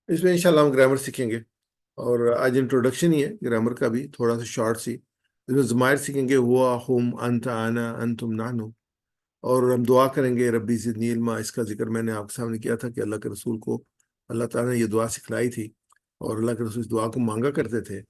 اس میں انشاءاللہ ہم گرامر سیکھیں گے، اور آج انٹروڈکشن ہی ہے گرامر کا بھی، تھوڑا سا شارٹ سی. اس میں ضمائر سیکھیں گے، ہوا، ہم، انت، انا، انتم، نحن. اور ہم دعا کریں گے ربی زدنی علما. اس کا ذکر میں نے آپ کے سامنے کیا تھا کہ اللہ کے رسول کو اللہ تعالیٰ نے یہ دعا سکھلائی تھی، اور اللہ کے رسول اس دعا کو مانگا کرتے تھے،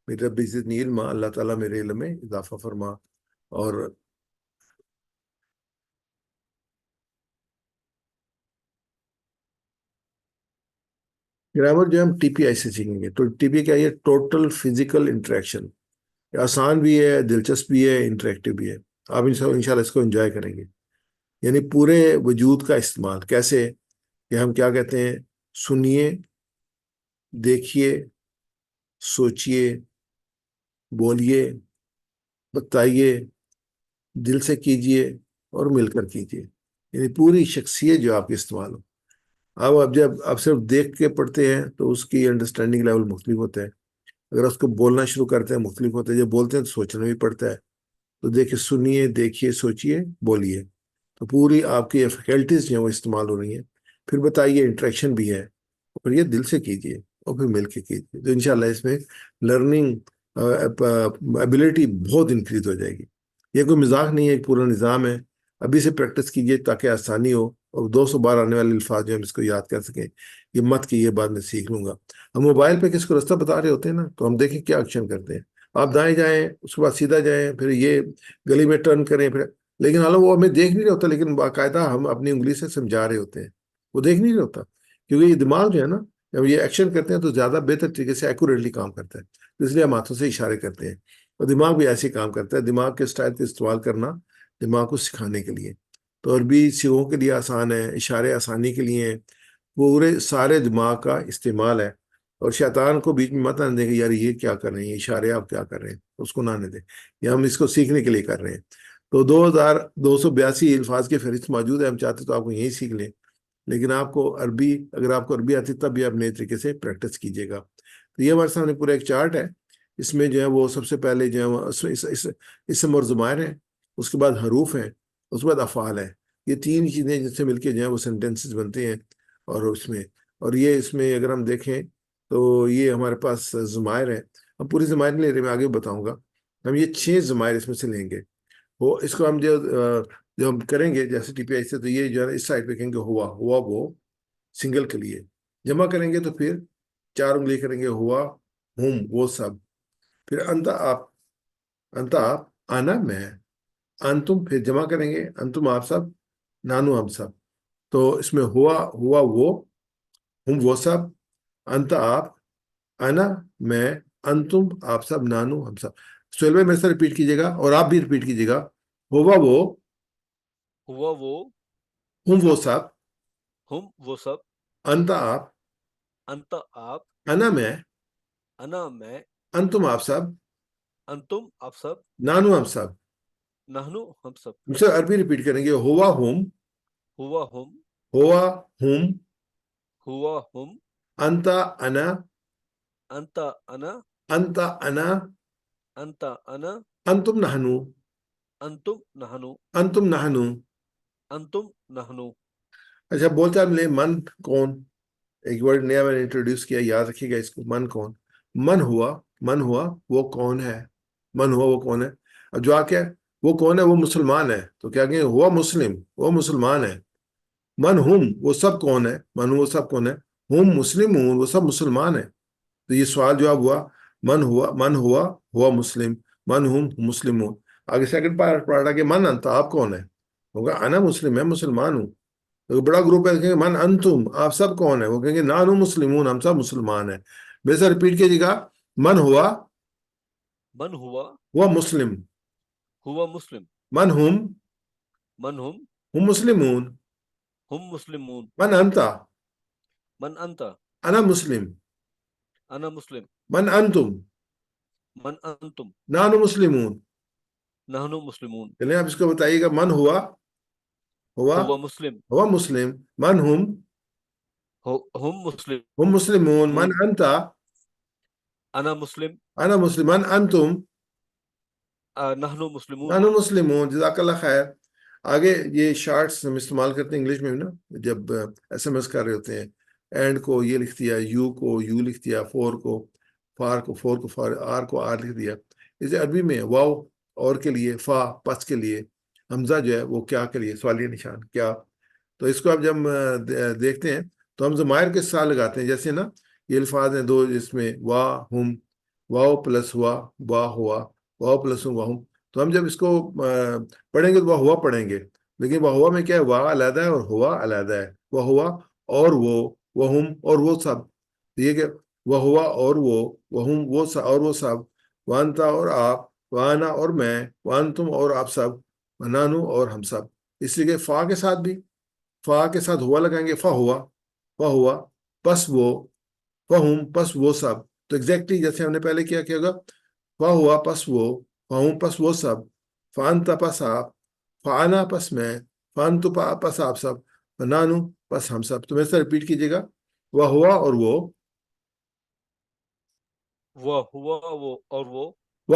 میرے ربی زدنی علما، اللہ تعالیٰ میرے علم میں اضافہ فرما. اور گرامر جو ہم ٹی پی آئی سے سیکھیں گے. تو ٹی پی کیا ہے؟ Total physical interaction. آسان بھی ہے، دلچسپ بھی ہے، انٹریکٹیو بھی ہے. آپ انشاءاللہ اس کو انجوائے کریں گے. یعنی پورے وجود کا استعمال. کیسے کہ ہم کیا کہتے ہیں؟ سنیے، دیکھیے، سوچئے، بولیے، بتائیے، دل سے کیجئے اور مل کر کیجئے. یعنی پوری شخصیت جو آپ کی استعمال ہو. اب جب آپ صرف دیکھ کے پڑھتے ہیں تو اس کی انڈرسٹینڈنگ لیول مختلف ہوتا ہے. اگر اس کو بولنا شروع کرتے ہیں مختلف ہوتا ہے. جب بولتے ہیں تو سوچنا بھی پڑتا ہے. تو دیکھیے، سنیے، دیکھیے، سوچئے، بولیے. تو پوری آپ کی فیکلٹیز جو ہیں وہ استعمال ہو رہی ہیں. پھر بتائیے، انٹریکشن بھی ہے. اور یہ دل سے کیجئے اور پھر مل کے کیجئے. تو انشاءاللہ اس میں لرننگ ایبلٹی بہت انکریز ہو جائے گی. یہ کوئی مذاق نہیں ہے، ایک پورا نظام ہے. ابھی سے پریکٹس کیجئے تاکہ آسانی ہو، اور 200 بار آنے والے الفاظ جو ہم اس کو یاد کر سکیں. یہ مت کہ یہ بعد میں سیکھ لوں گا. ہم موبائل پہ کس کو رستہ بتا رہے ہوتے ہیں نا، تو ہم دیکھیں کیا ایکشن کرتے ہیں. آپ دائیں جائیں، اس کے بعد سیدھا جائیں، پھر یہ گلی میں ٹرن کریں، پھر لیکن حالانکہ وہ ہمیں دیکھ نہیں رہا ہوتا، لیکن باقاعدہ ہم اپنی انگلی سے سمجھا رہے ہوتے ہیں. وہ دیکھ نہیں رہا ہوتا، کیونکہ یہ دماغ جو ہے نا، جب یہ ایکشن کرتے ہیں تو زیادہ بہتر طریقے سے ایکوریٹلی کام کرتا ہے. اس لیے ہم ہاتھوں سے اشارے کرتے ہیں. اور دماغ بھی ایسے کام کرتا ہے. دماغ کے اسٹائل کا استعمال کرنا دماغ کو سکھانے کے لیے. تو عربی سیغوں کے لیے آسان ہے، اشارے آسانی کے لیے ہیں. پورے سارے دماغ کا استعمال ہے. اور شیطان کو بیچ میں مت آنے دیں کہ یار یہ کیا کر رہے ہیں، اشارے آپ کیا کر رہے ہیں، اس کو نہ آنے دیں. یا ہم اس کو سیکھنے کے لیے کر رہے ہیں. تو 2282 الفاظ کی فہرست موجود ہے. ہم چاہتے تو آپ کو یہی سیکھ لیں، لیکن آپ کو عربی، اگر آپ کو عربی آتی تب بھی آپ نئے طریقے سے پریکٹس کیجیے گا. تو یہ ہمارے سامنے پورا ایک چارٹ ہے. اس میں جو ہے وہ سب سے پہلے جو ہے وہ اسم اور ضمائر ہیں، اس کے بعد حروف ہیں، اس کے بعد افعال ہیں. یہ تین چیزیں جن سے مل کے جو ہیں وہ سینٹینسز بنتے ہیں. اور یہ اس میں اگر ہم دیکھیں تو یہ ہمارے پاس ضمائر ہیں. ہم پوری ضمائر نہیں لے رہے، میں آگے بتاؤں گا. ہم یہ 6 ضمائر اس میں سے لیں گے. وہ اس کو ہم جو ہم کریں گے جیسے ٹی پی آئی سے، تو یہ جو ہے اس سائڈ پہ کہیں گے ہوا وہ سنگل کے لیے. جمع کریں گے تو پھر 4 انگلی کریں گے، ہوا، ہم، وہ سب. پھر انتا آپ، آنا میں، انتم. پھر جمع کریں گے، انتم آپ سب، نانو ہم سب. تو اس میں ہوا وہ، ہم وہ سب، انتا آپ، انا میں، انتم آپ سب، نانو ہم سب. سہیل بھائی میرے سے ریپیٹ کیجیے گا، اور آپ بھی ریپیٹ کیجیے گا. ہوا وہ، ہم وہ سب، ہم وہ سب، انتا آپ، انت آپ، انا میں، میں، انتم آپ سب، انتم آپ سب، نانو ہم سب. نحنو ہم سب. مجھ سے عربی ریپیٹ کریں گے. ہوا ہم، ہوا ہم، ہوا ہم، انتا انا، انت انا، انتا انا، انت انا، انتم نحنو، انتم نحنو، انتم نحنو. انتم نحنو. اچھا، بول چال ملے. من کون؟ ایک ورڈ نیا میں نے انٹروڈیوس کیا، یاد رکھیے گا اس کو. من کون؟ من ہوا وہ کون ہے. من ہوا وہ کون ہے. اب جو آ کے وہ کون ہے، وہ مسلمان ہے. تو کیا کہیں، ہوا مسلم، وہ مسلمان ہے. من ہم، وہ سب کون ہے. من وہ سب کون ہے. ہم مسلمون، وہ سب مسلمان ہے. تو یہ سوال جواب ہوا. من ہوا مسلم، من ہم مسلمون. آگے سیکنڈ پارٹ آگے، من انت آپ کون ہے. ہوگا انا مسلم، میں مسلمان ہوں. تو بڑا گروپ ہے، کہیں گے من انتم آپ سب کون ہے. وہ کہیں گے نانو مسلمون، ہم سب مسلمان ہیں. بے سر ریپیٹ کیجیے گا. من ہوا وہ مسلم، ہوا مسلم، من ہم ہم مسلمون، مسلمون، من انت انت انا مسلم، انا مسلم، من انتم انتم نانو مسلمون. نحنو مسلمون. چلیں آپ اس کو بتائیے گا. من ہوا ہوا مسلم، ہوا مسلم، من ہم ہم مسلم، مسلمون، من انت انا مسلم، انا مسلم، من انتم نحنو مسلمون. نانو مسلمون. جزاک اللہ خیر. آگے یہ شارٹس ہم استعمال کرتے ہیں انگلش میں بھی نا، جب ایس ایم ایس کر رہے ہوتے ہیں اینڈ کو یہ لکھ دیا، یو کو یو لکھ دیا، فور کو فار، آر کو آر لکھ دیا. اسے عربی میں واو اور کے لیے، فا پس کے لیے، حمزہ جو ہے وہ کیا کے لیے، سوالیہ نشان کیا. تو اس کو اب جب ہم دیکھتے ہیں تو ہم ضمائر کے ساتھ لگاتے ہیں. جیسے نا یہ الفاظ ہیں دو جس میں وا ہم، واو پلس ہوا، وا ہوا، واو پلس ہوا ہم. تو ہم جب اس کو پڑھیں گے تو وہ ہوا پڑھیں گے، لیکن وہ ہوا میں کیا ہے، وا علیحدہ ہے اور ہوا علیحدہ ہے. وہ ہوا اور وہ ہم اور وہ سب. یہ کہ وہ ہوا اور وہ ہم اور وہ سب، وانتا اور آپ، وانا اور میں، وان تم اور آپ سب، ونانو اور ہم سب. اس لیے کہ فا کے ساتھ بھی، فا کے ساتھ ہوا لگائیں گے، فا ہوا پس وہ، فہم پس وہ سب. تو ایگزیکٹلی جیسے ہم نے پہلے کیا ہوگا، فا ہوا پس وہ، فہم پس وہ سب، فانتا پس آپ، فانا پس میں، فانتو پس آپ سب، فنانو پس ہم سب. تو میرے سے ریپیٹ کیجیے گا، وہ ہوا اور وہ ہوا وہ اور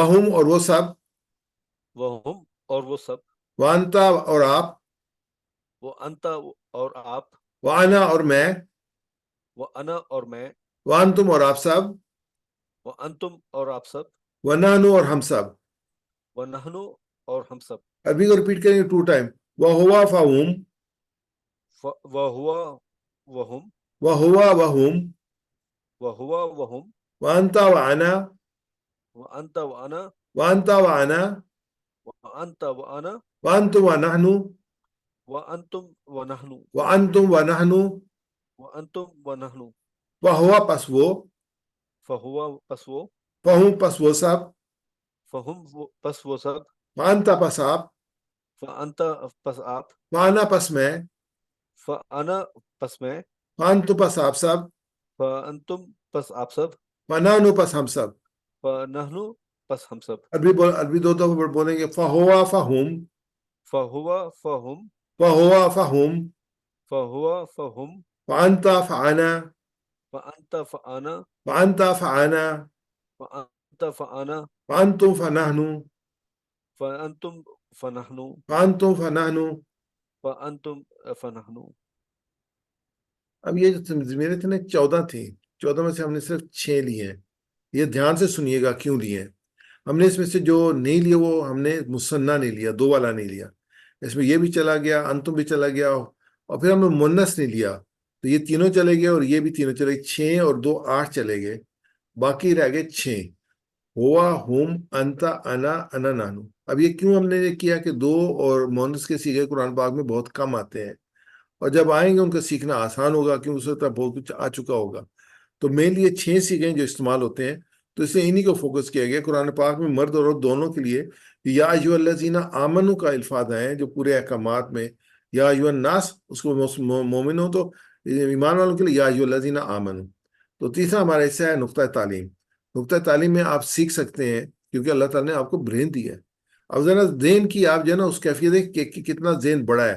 ہم اور وہ سب، وہ ہم اور وہ سب، وانتا اور آپ، وہ انتا اور آپ، وانا اور میں، وہ انا اور میں، وان تم اور آپ سب، وہ انتم اور آپ سب، ونانو اور ہم سب. وہ نحنو اور ہم سب. ابھی کو ریپیٹ کریں گے 2 ٹائم، وہ ہوا فہم، وہ ہوا وہ ہم، وہ ہوا وہم، وہ ہوا وہ ہم، وانتا وانا، وہ انتا وہ انا، وانتا وانا، وہ انتا وہ انا، وانتم ونحن، وہ انتم وہ نحنو، وانتم ونحن، وہ انتم وہ نحنو. وہوا پس وہ، فہوا پس وہ، فہم پس وہ سب، فہم پس وہ سب، وانتا پس آپ، فانتا پس آپ، وانا پس میں، فانا پس میں، وانتم پس آپ سب، فانتم پس آپ سب، ونانو پس ہم سب. فنحنو پس ہم سب. ابھی دو دفعہ بولیں گے، فہوا فہم، فہوا فہم، فہوا فہم، فہوا فہم، وانتا فانا، فانتا فانا، وانتا فانا، فانتا فانا، وانتم فنحن، فانتم فنحنو، وانتم فنحن. فانتم فنحنو. اب یہ جو میرے تھے نا 14 تھی، 14 میں سے ہم نے صرف 6 لیے ہیں. یہ دھیان سے سنیے گا کیوں لیے ہیں. ہم نے اس میں سے جو نہیں لیے وہ ہم نے مثنیٰ نہیں لیا، 2 والا نہیں لیا. اس میں یہ بھی چلا گیا، انتم بھی چلا گیا، اور پھر ہم نے مونس نہیں لیا. تو یہ تینوں چلے گئے اور یہ بھی تینوں چلے گئے. 6 اور 2 8 چلے گئے، باقی رہ گئے 6. ہوا، ہم، انتا، انا نانو. اب یہ کیوں ہم نے یہ کیا کہ 2 اور مونس کے سیغے قرآن پاک میں بہت کم آتے ہیں، اور جب آئیں گے ان کا سیکھنا آسان ہوگا کیونکہ اس وقت بہت کچھ آ چکا ہوگا. تو مینلی یہ 6 سیغیں جو استعمال ہوتے ہیں، تو اس سے انہی کو فوکس کیا گیا. قرآن پاک میں مرد اور عورت دونوں کے لیے یا ایھا الذین آمنو کا الفاظ آئے ہیں جو پورے احکامات میں. یا ایھا الناس اس کو مومن ہو تو ایمان والوں کے لیے یا ایھا الذین آمنو. تو تیسرا ہمارا حصہ ہے نقطہ تعلیم. نقطہ تعلیم میں آپ سیکھ سکتے ہیں کیونکہ اللہ تعالیٰ نے آپ کو برین دیا ہے. اب ذرا ذہن کی آپ جو ہے نا اس کیفیت ہے کہ کتنا ذہن بڑا ہے.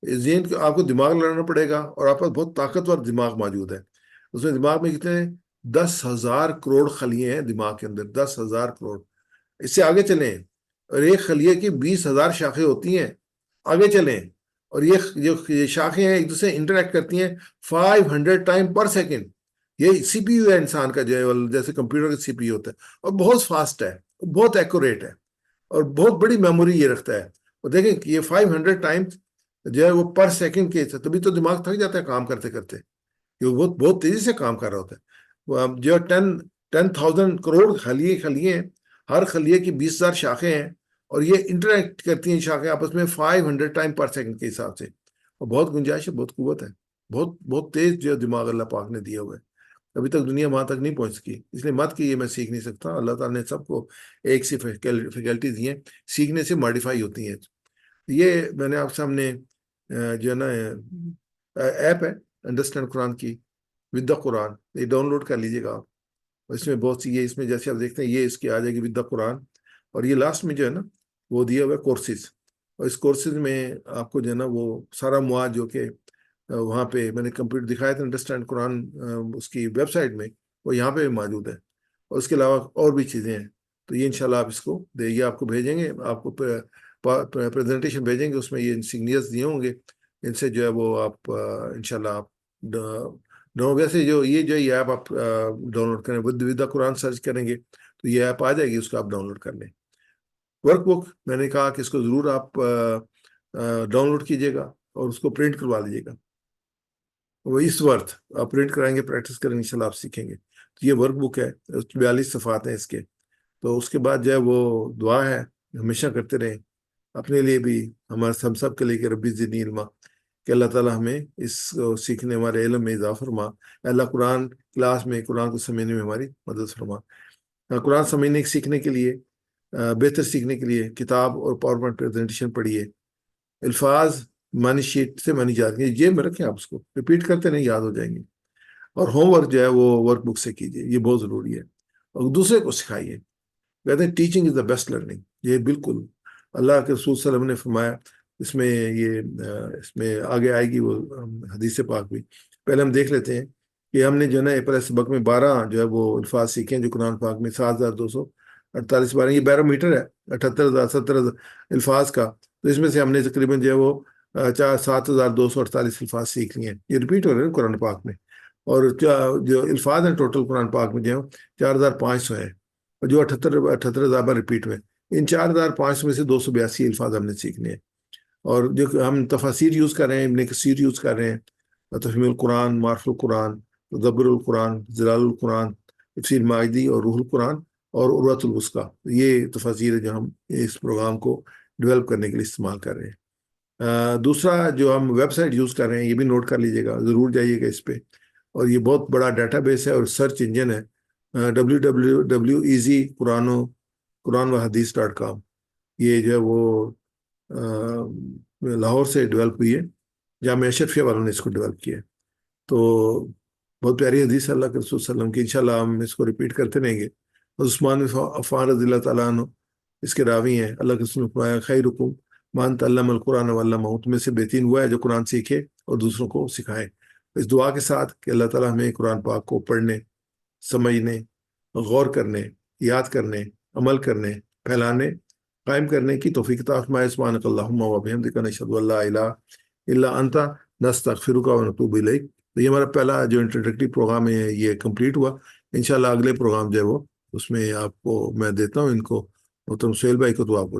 ذہن کو آپ کو دماغ لڑانا پڑے گا، اور آپ پاس بہت طاقتور دماغ موجود ہے. اس میں دماغ میں کتنے 10,000 کروڑ خلیے ہیں دماغ کے اندر، 10,000 کروڑ. اس سے آگے چلیں، اور ایک خلیے کی 20,000 شاخیں ہوتی ہیں. آگے چلیں، اور یہ جو شاخیں ہیں ایک دوسرے انٹریکٹ کرتی ہیں 500 ٹائم پر سیکنڈ. یہ سی پی یو ہے انسان کا، جو ہے جیسے کمپیوٹر کا سی پی یو ہوتا ہے، اور بہت فاسٹ ہے، بہت ایکوریٹ ہے، اور بہت بڑی میموری یہ رکھتا ہے. اور دیکھیں کہ یہ 500 ٹائم جو ہے وہ پر سیکنڈ کے، تبھی تو دماغ تھک جاتا ہے کام کرتے کرتے، کہ وہ بہت تیزی سے کام کر رہا ہوتا ہے. جو 10,000 کروڑ خلیے ہیں، ہر خلیے کی 20,000 شاخیں ہیں، اور یہ انٹریکٹ کرتی ہیں شاخیں آپس میں 500 ٹائم پر سیکنڈ کے حساب سے. اور بہت گنجائش ہے، بہت قوت ہے، بہت بہت تیز جو دماغ اللہ پاک نے دیا ہوا ہے. ابھی تک دنیا وہاں تک نہیں پہنچ سکی، اس لیے مت کہ یہ میں سیکھ نہیں سکتا. اللہ تعالیٰ نے سب کو ایک سی فیکلٹی دی ہیں، سیکھنے سے ماڈیفائی ہوتی ہیں. یہ میں نے آپ سامنے جو ہے نا ایپ ہے انڈرسٹینڈ قرآن کی، ود دا قرآن، یہ ڈاؤن لوڈ کر لیجیے گا آپ. اس میں بہت سی، یہ اس میں جیسے آپ دیکھتے ہیں یہ اس کی آ جائے گی ود دا قرآن، اور یہ لاسٹ میں جو ہے نا وہ دیا ہوا ہے کورسز. اور اس کورسز میں آپ کو جو ہے نا وہ سارا مواد جو کہ وہاں پہ میں نے کمپیوٹر دکھایا تھا انڈرسٹینڈ قرآن اس کی ویب سائٹ میں، وہ یہاں پہ موجود ہے. اور اس کے علاوہ اور بھی چیزیں ہیں. تو یہ انشاءاللہ آپ اس کو دے، یہ آپ کو بھیجیں گے، آپ کو پریزنٹیشن بھیجیں گے، اس میں یہ انسیگنیئرز دیے ہوں گے. ان سے جو ہے وہ آپ انشاءاللہ آپ ویسے یہ ایپ آپ ڈاؤن لوڈ کریں، ودا قرآن سرچ کریں گے تو یہ ایپ آ جائے گی، اس کو آپ ڈاؤن لوڈ کر لیں۔ ورک بک میں نے کہا کہ اس کو ضرور آپ ڈاؤن لوڈ کیجیے گا اور اس کو پرنٹ کروا لیجیے گا، وہ اس وقت آپ پرنٹ کرائیں گے، پریکٹس کریں گے، انشاءاللہ آپ سیکھیں گے۔ تو یہ ورک بک ہے، 42 صفحات ہیں اس کے۔ تو اس کے بعد جو ہے وہ دعا ہے، ہمیشہ کرتے رہیں اپنے لیے بھی، ہمارے ہم سب کے لیے، کہ ربی زدنی علما، کہ اللہ تعالیٰ ہمیں اس کو سیکھنے، ہمارے علم میں اضافہ فرما۔ اللہ قرآن کلاس میں قرآن کو سمجھنے میں ہماری مدد فرما۔ قرآن سمجھنے سیکھنے کے لیے، بہتر سیکھنے کے لیے کتاب اور پاور پوائنٹ پریزنٹیشن پڑھیے، الفاظ مانی شیٹ سے مانی جاتی ہیں، یہ میں رکھیں، آپ اس کو ریپیٹ کرتے نہیں، یاد ہو جائیں گے۔ اور ہوم ورک جو ہے وہ ورک بک سے کیجیے، یہ بہت ضروری ہے، اور دوسرے کو سکھائیے۔ کہتے ہیں teaching is the best learning, یہ بالکل اللہ کے رسول صلی اللہ علیہ وسلم نے فرمایا۔ اس میں آگے آئے گی وہ حدیث پاک بھی، پہلے ہم دیکھ لیتے ہیں کہ ہم نے جو ہے نا پہلے سبق میں 12 جو ہے وہ الفاظ سیکھے ہیں، جو قرآن پاک میں 7248 12، یہ بیرو میٹر ہے 78,000 70,000 الفاظ کا۔ تو اس میں سے ہم نے تقریباً جو ہے وہ 7248 الفاظ سیکھ لیے ہیں، یہ ریپیٹ ہو رہے ہیں قرآن پاک میں۔ اور جو الفاظ ہیں ٹوٹل قرآن پاک میں جو ہے 4500 ہیں، اور جو 78,000 بار ریپیٹ ہوئے، ان 4500 میں سے 282 الفاظ ہم نے سیکھنے ہیں۔ اور جو ہم تفاسیر یوز کر رہے ہیں، ابن کثیر یوز کر رہے ہیں، تفہیم القرآن، معرف القرآن، تدبر القرآن، جلال القرآن، تفسیر ماجدی، اور روح القرآن، اور عروۃ الوثقیٰ، یہ تفاسیر ہے جو ہم اس پروگرام کو ڈیولپ کرنے کے لیے استعمال کر رہے ہیں۔ دوسرا جو ہم ویب سائٹ یوز کر رہے ہیں، یہ بھی نوٹ کر لیجیے گا، ضرور جائیے گا اس پہ، اور یہ بہت بڑا ڈیٹا بیس ہے اور سرچ انجن ہے، www.easyquran-و-hadith.com۔ یہ جو ہے وہ لاہور سے ڈیولپ ہوئی ہے، جامعہ اشرفیہ والوں نے اس کو ڈیولپ کیا ہے۔ تو بہت پیاری حدیث ہے اللہ کے رسول صلی اللہ علیہ وسلم کی، انشاءاللہ ہم اس کو ریپیٹ کرتے رہیں گے۔ عثمان بن عفان رضی اللہ تعالیٰ عنہ اس کے راوی ہیں، اللہ کے رسول نے فرمایا خیرکم من تعلم القرآن وعلمہ، تم میں سے بہترین ہوا ہے جو قرآن سیکھے اور دوسروں کو سکھائے۔ اس دعا کے ساتھ کہ اللہ تعالیٰ ہمیں قرآن پاک کو پڑھنے، سمجھنے، غور کرنے، یاد کرنے، عمل کرنے، پھیلانے، قائم کرنے کی توفیق عطا فرمائے۔ سبحانک اللہم و بحمدک، نشہد ان لا الہ الا انت، نستغفرک و نتوب الیک۔ تو یہ ہمارا پہلا جو انٹروڈکٹری پروگرام ہے یہ کمپلیٹ ہوا۔ انشاءاللہ اگلے پروگرام جو ہے وہ اس میں آپ کو میں دیتا ہوں ان کو، محترم سہیل بھائی کو، تو آپ کو